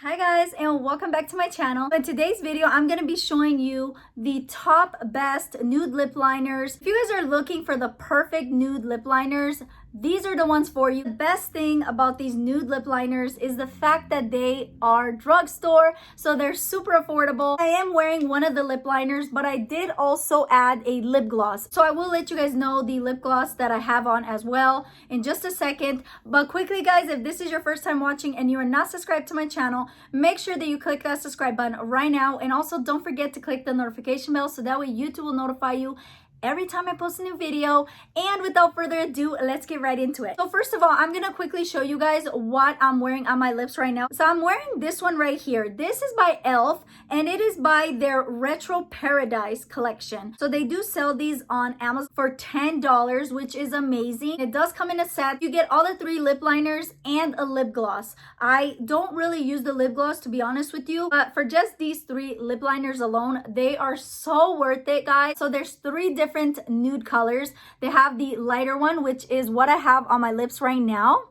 Hi guys, and welcome back to my channel. In today's video, I'm going to be showing you the top best nude lip liners. If you guys are looking for the perfect nude lip liners, these are the ones for you. The best thing about these nude lip liners is the fact that they are drugstore, so they're super affordable. I am wearing one of the lip liners, but I did also add a lip gloss. So I will let you guys know the lip gloss that I have on as well in just a second. But quickly guys, if this is your first time watching and you are not subscribed to my channel, make sure that you click that subscribe button right now. And also don't forget to click the notification bell so that way YouTube will notify you every time I post a new video. And without further ado, let's get right into it. So first of all, I'm gonna quickly show you guys what I'm wearing on my lips right now. So I'm wearing this one right here. This is by e.l.f. and it is by their Retro Paradise collection. So they do sell these on Amazon for $10, which is amazing. It does come in a set. You get all the 3 lip liners and a lip gloss. I don't really use the lip gloss, to be honest with you, but for just these 3 lip liners alone, they are so worth it, guys. So there's 3 different nude colors. They have the lighter one, which is what I have on my lips right now,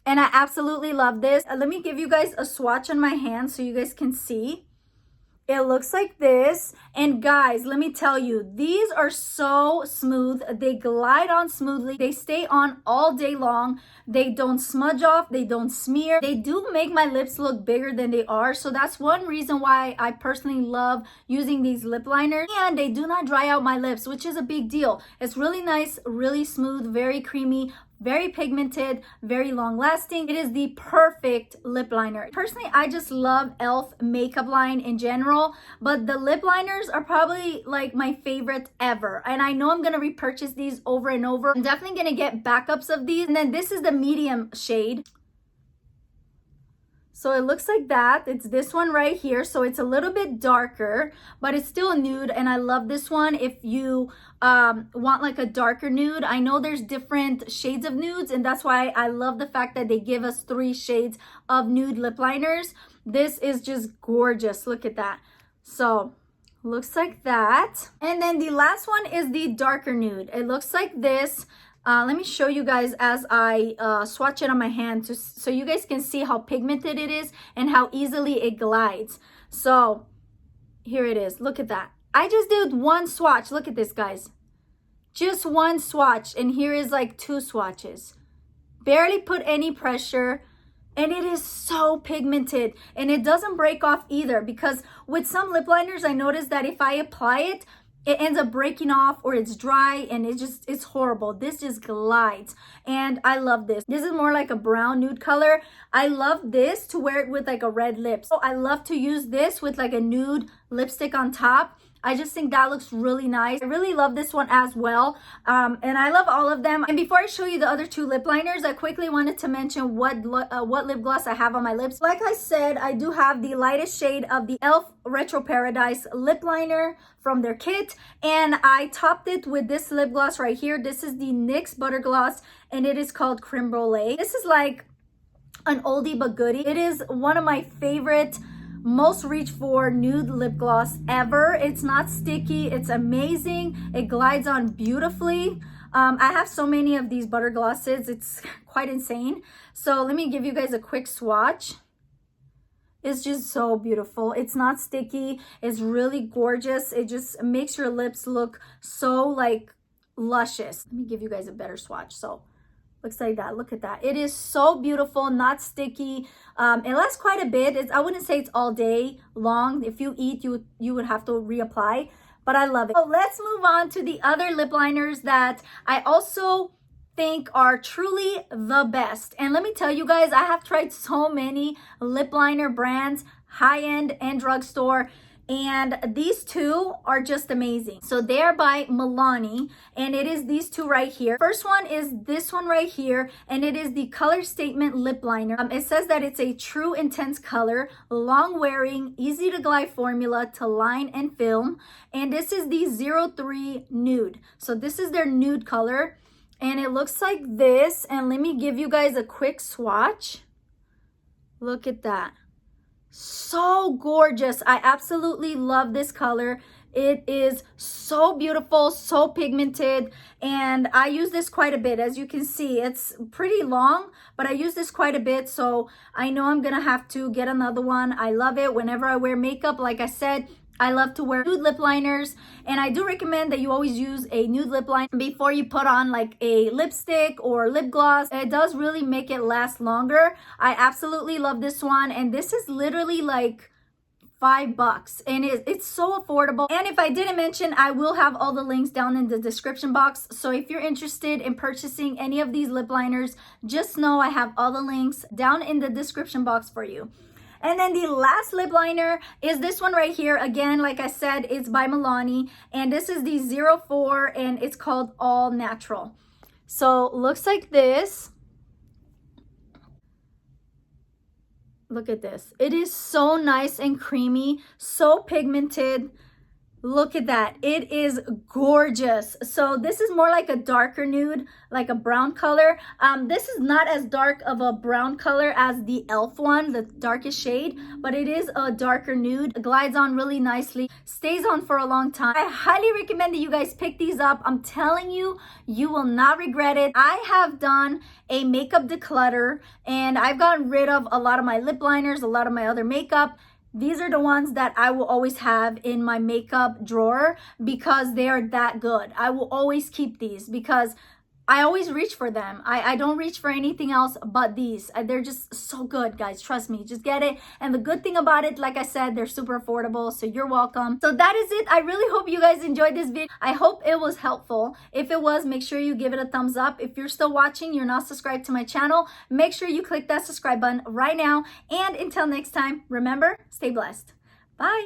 and I absolutely love this. Let me give you guys a swatch on my hand so you guys can see. It looks like this. And guys, let me tell you, these are so smooth. They glide on smoothly. They stay on all day long. They don't smudge off. They don't smear. They do make my lips look bigger than they are. So that's one reason why I personally love using these lip liners. And they do not dry out my lips, which is a big deal. It's really nice, really smooth, very creamy, very pigmented, very long lasting. It is the perfect lip liner. Personally, I just love e.l.f. makeup line in general, but the lip liners are probably like my favorite ever. And I know I'm gonna repurchase these over and over. I'm definitely gonna get backups of these. And then this is the medium shade. So it looks like that. It's this one right here. So it's a little bit darker, but it's still a nude. And I love this one if you want like a darker nude. I know there's different shades of nudes, and that's why I love the fact that they give us 3 shades of nude lip liners. This is just gorgeous. Look at that. So looks like that. And then the last one is the darker nude. It looks like this. Let me show you guys as I swatch it on my hand so you guys can see how pigmented it is and how easily it glides. So here it is. Look at that. I just did one swatch. Look at this, guys. Just one swatch, and here is like 2 swatches. Barely put any pressure, and it is so pigmented, and it doesn't break off either, because with some lip liners I noticed that if I apply it, it ends up breaking off or it's dry, and it's horrible. This just glides, and I love this. This is more like a brown nude color. I love this to wear it with like a red lip. So I love to use this with like a nude lipstick on top. I just think that looks really nice. I really love this one as well. And I love all of them. And before I show you the other 2 lip liners, I quickly wanted to mention what lip gloss I have on my lips. Like I said, I do have the lightest shade of the e.l.f. Retro Paradise lip liner from their kit. And I topped it with this lip gloss right here. This is the NYX Butter Gloss, and it is called Creme Brulee. This is like an oldie but goodie. It is one of my favorite, most reach for nude lip gloss ever. It's not sticky. It's amazing. It glides on beautifully. I have so many of these butter glosses. It's quite insane. So let me give you guys a quick swatch. It's just so beautiful. It's not sticky. It's really gorgeous. It just makes your lips look so like luscious. Let me give you guys a better swatch. So looks like that. Look at that. It is so beautiful, not sticky. It lasts quite a bit. I wouldn't say it's all day long. If you eat, you would have to reapply, but I love it. So let's move on to the other lip liners that I also think are truly the best. And let me tell you guys, I have tried so many lip liner brands, high-end and drugstore, and these 2 are just amazing. So they are by Milani, and it is these 2 right here. First one is this one right here, and it is the Color Statement lip liner. It says that it's a true intense color, long wearing, easy to glide formula to line and film, and this is the 03 Nude. So this is their nude color, and it looks like this. And let me give you guys a quick swatch. Look at that. So gorgeous. I absolutely love this color. It is so beautiful, so pigmented, and I use this quite a bit. As you can see, it's pretty long, but I use this quite a bit, so I know I'm gonna have to get another one. I love it whenever I wear makeup. Like I said, I love to wear nude lip liners, and I do recommend that you always use a nude lip liner before you put on like a lipstick or lip gloss. It does really make it last longer. I absolutely love this one, and this is literally like $5, and it's so affordable. And if I didn't mention, I will have all the links down in the description box, so if you're interested in purchasing any of these lip liners, just know I have all the links down in the description box for you. And then the last lip liner is this one right here. Again, like I said, it's by Milani, and this is the 04, and it's called All Natural. So looks like this. Look at this. It is so nice and creamy, so pigmented. Look at that. It is gorgeous. So this is more like a darker nude, like a brown color. This is not as dark of a brown color as the e.l.f. one, the darkest shade, but it is a darker nude. It glides on really nicely, stays on for a long time. I highly recommend that you guys pick these up. I'm telling you, you will not regret it. I have done a makeup declutter, and I've gotten rid of a lot of my lip liners, a lot of my other makeup. These are the ones that I will always have in my makeup drawer because they are that good. I will always keep these because I always reach for them. I don't reach for anything else but these. They're just so good, guys. Trust me, just get it. And the good thing about it, like I said, they're super affordable, so you're welcome. So that is it. I really hope you guys enjoyed this video. I hope it was helpful. If it was, make sure you give it a thumbs up. If you're still watching, you're not subscribed to my channel, make sure you click that subscribe button right now. And until next time, remember, stay blessed. Bye.